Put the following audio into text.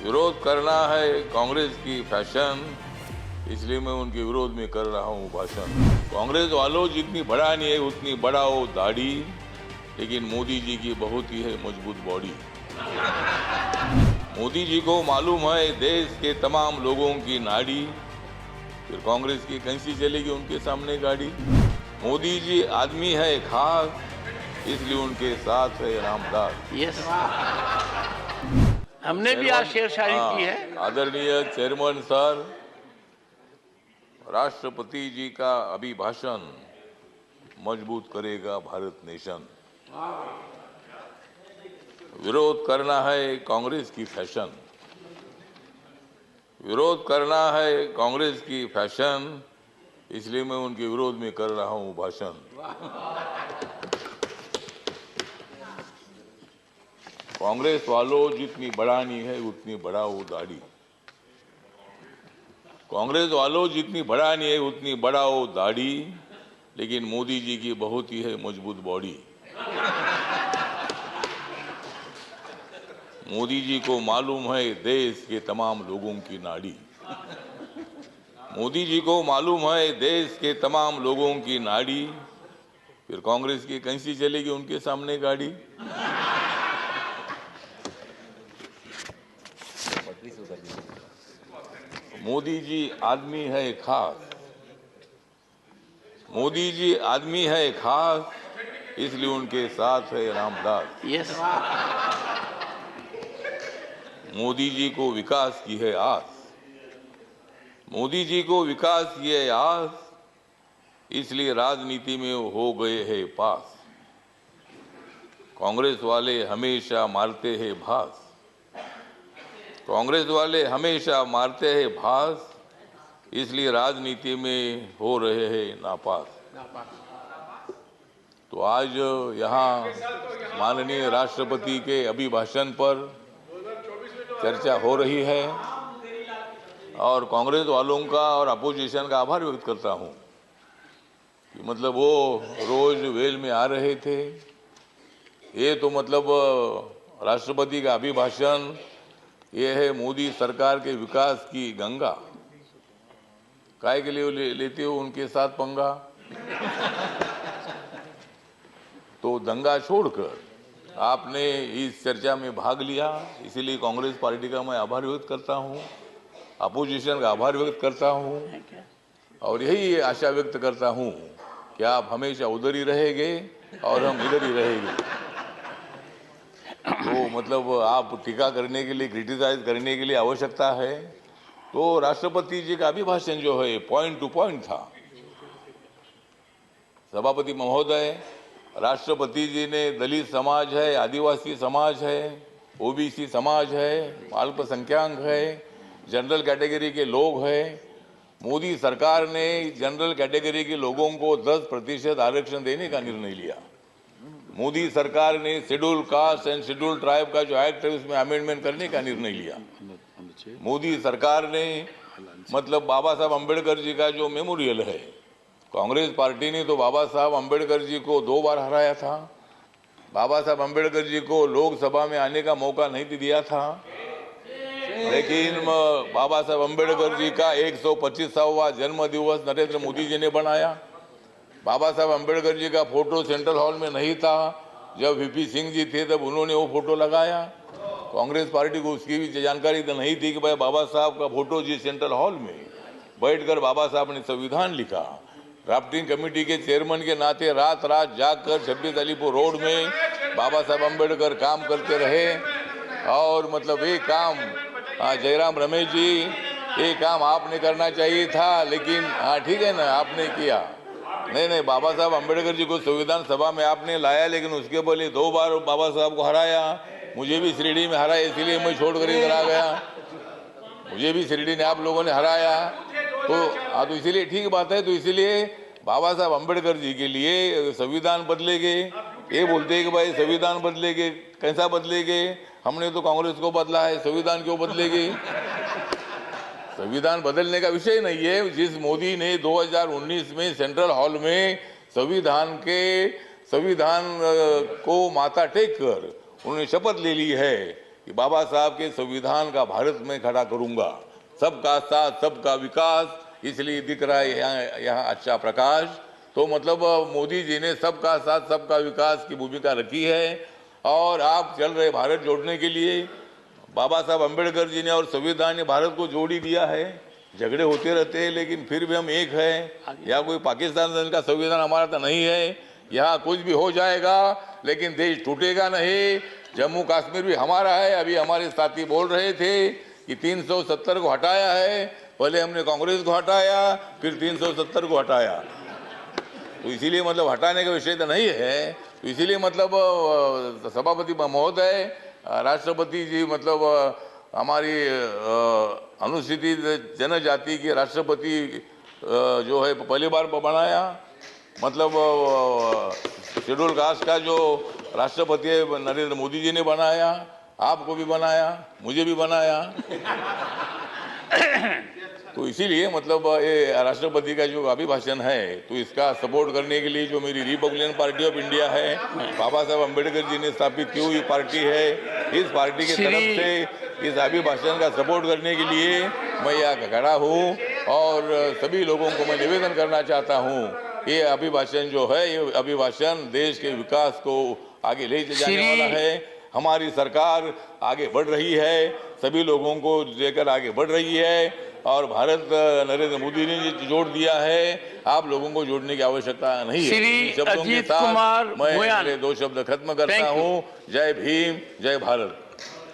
विरोध करना है कांग्रेस की फैशन, इसलिए मैं उनके विरोध में कर रहा हूँ भाषण। कांग्रेस वालों जितनी बढ़ानी है उतनी बढ़ाओ दाढ़ी, लेकिन मोदी जी की बहुत ही है मजबूत बॉडी। मोदी जी को मालूम है देश के तमाम लोगों की नाड़ी, फिर कांग्रेस की कैसी चलेगी उनके सामने गाड़ी। मोदी जी आदमी है खास, इसलिए उनके साथ है रामदास। यस, हमने भी आज शेर शायरी की है। आदरणीय चेयरमैन सर, राष्ट्रपति जी का अभिभाषण मजबूत करेगा भारत नेशन। विरोध करना है कांग्रेस की फैशन, विरोध करना है कांग्रेस की फैशन, इसलिए मैं उनके विरोध में कर रहा हूं भाषण। कांग्रेस वालों जितनी बढ़ानी है उतनी बढ़ाओ दाढ़ी। कांग्रेस वालों जितनी बढ़ानी है उतनी बढ़ाओ दाढ़ी, लेकिन मोदी जी की बहुत ही है मजबूत बॉडी। मोदी जी को मालूम है देश के तमाम लोगों की नाड़ी। मोदी जी को मालूम है देश के तमाम लोगों की नाड़ी, फिर कांग्रेस की कैसी चलेगी उनके सामने गाड़ी। मोदी जी आदमी है खास, मोदी जी आदमी है खास, इसलिए उनके साथ है रामदास। यस, मोदी जी को विकास की है आस, मोदी जी को विकास की है आस, इसलिए राजनीति में हो गए हैं पास। कांग्रेस वाले हमेशा मारते हैं भास, कांग्रेस वाले हमेशा मारते हैं भास, इसलिए राजनीति में हो रहे हैं नापास। तो आज यहाँ माननीय राष्ट्रपति के अभिभाषण पर चर्चा हो रही है और कांग्रेस वालों का और अपोजिशन का आभार व्यक्त करता हूं कि मतलब वो रोज वेल में आ रहे थे। ये तो मतलब राष्ट्रपति का अभिभाषण ये है मोदी सरकार के विकास की गंगा। काय के लिए लेते हो उनके साथ पंगा? तो दंगा छोड़कर आपने इस चर्चा में भाग लिया, इसीलिए कांग्रेस पार्टी का मैं आभार व्यक्त करता हूं, अपोजिशन का आभार व्यक्त करता हूं और यही आशा व्यक्त करता हूं कि आप हमेशा उधर ही रहेंगे और हम इधर ही रहेंगे। तो मतलब आप टीका करने के लिए, क्रिटिसाइज करने के लिए आवश्यकता है तो राष्ट्रपति जी का अभिभाषण जो है पॉइंट टू पॉइंट था। सभापति महोदय, राष्ट्रपति जी ने दलित समाज है, आदिवासी समाज है, ओबीसी समाज है, अल्पसंख्यक है, जनरल कैटेगरी के लोग हैं। मोदी सरकार ने जनरल कैटेगरी के लोगों को 10% आरक्षण देने का निर्णय लिया। मोदी सरकार ने schedule caste and schedule tribe का जो एक्ट है उसमें अमेंडमेंट करने का निर्णय लिया। मोदी सरकार ने मतलब बाबा साहब अम्बेडकर जी का जो मेमोरियल है, कांग्रेस पार्टी ने तो बाबा साहब अम्बेडकर जी को 2 बार हराया था। बाबा साहब अम्बेडकर जी को लोकसभा में आने का मौका नहीं दिया था, लेकिन बाबा साहब अम्बेडकर जी का 125वां जन्म दिवस नरेंद्र मोदी जी ने बनाया। बाबा साहब अम्बेडकर जी का फोटो सेंट्रल हॉल में नहीं था, जब वीपी सिंह जी थे तब उन्होंने वो फोटो लगाया। कांग्रेस पार्टी को उसकी भी जानकारी तो नहीं थी कि भाई बाबा साहब का फोटो जी सेंट्रल हॉल में बैठकर बाबा साहब ने संविधान लिखा। ड्राफ्टिंग कमेटी के चेयरमैन के नाते रात रात जागकर 26 अलीपुर रोड में बाबा साहब अम्बेडकर काम करते रहे और मतलब ये काम जयराम रमेश जी, ये काम आपने करना चाहिए था, लेकिन हाँ ठीक है ना, आपने किया नहीं, बाबा साहब अम्बेडकर जी को संविधान सभा में आपने लाया, लेकिन उसके पहले 2 बार बाबा साहब को हराया। मुझे भी शिरडी में हराया, इसीलिए मैं छोड़कर इधर आ गया। मुझे भी शिरडी ने आप लोगों ने हराया, तो इसीलिए ठीक बात है। तो इसीलिए बाबा साहब अम्बेडकर जी के लिए संविधान बदलेंगे, ये बोलते हैं कि भाई संविधान बदलेंगे, कैसा बदलेंगे? हमने तो कांग्रेस को बदला है, संविधान क्यों बदलेगी? संविधान बदलने का विषय नहीं है। जिस मोदी ने 2019 में सेंट्रल हॉल में संविधान को माथा टेक कर उन्होंने शपथ ले ली है कि बाबा साहब के संविधान का भारत में खड़ा करूंगा, सबका साथ सबका विकास, इसलिए दिख रहा है यहाँ अच्छा प्रकाश। तो मतलब मोदी जी ने सबका साथ सबका विकास की भूमिका रखी है और आप चल रहे भारत जोड़ने के लिए। बाबा साहब अम्बेडकर जी ने और संविधान ने भारत को जोड़ ही दिया है। झगड़े होते रहते हैं लेकिन फिर भी हम एक हैं। या कोई पाकिस्तान का संविधान हमारा तो नहीं है, यहाँ कुछ भी हो जाएगा लेकिन देश टूटेगा नहीं। जम्मू कश्मीर भी हमारा है। अभी हमारे साथी बोल रहे थे कि 370 को हटाया है, पहले हमने कांग्रेस को हटाया फिर 370 को हटाया। तो इसीलिए मतलब हटाने का विषय तो नहीं है। तो इसीलिए मतलब सभापति महोदय, राष्ट्रपति जी मतलब हमारी अनुसूचित जनजाति के राष्ट्रपति जो है पहली बार बनाया, मतलब शेड्यूल कास्ट का जो राष्ट्रपति है नरेंद्र मोदी जी ने बनाया, आपको भी बनाया, मुझे भी बनाया। तो इसीलिए मतलब ये राष्ट्रपति का जो अभिभाषण है तो इसका सपोर्ट करने के लिए जो मेरी रिपब्लिकन पार्टी ऑफ इंडिया है, बाबा साहब अम्बेडकर जी ने स्थापित की हुई पार्टी है, इस पार्टी की तरफ से इस अभिभाषण का सपोर्ट करने के लिए मैं यहाँ खड़ा हूँ। और सभी लोगों को मैं निवेदन करना चाहता हूँ, ये अभिभाषण जो है ये अभिभाषण देश के विकास को आगे ले जाने वाला है। हमारी सरकार आगे बढ़ रही है, सभी लोगों को लेकर आगे बढ़ रही है और भारत नरेंद्र मोदी ने जोड़ दिया है। आप लोगों को जोड़ने की आवश्यकता नहीं है। श्री शब्दों के अजीत साथ कुमार मैं भूयान, मेरे 2 शब्द खत्म करता हूँ। जय भीम, जय भारत।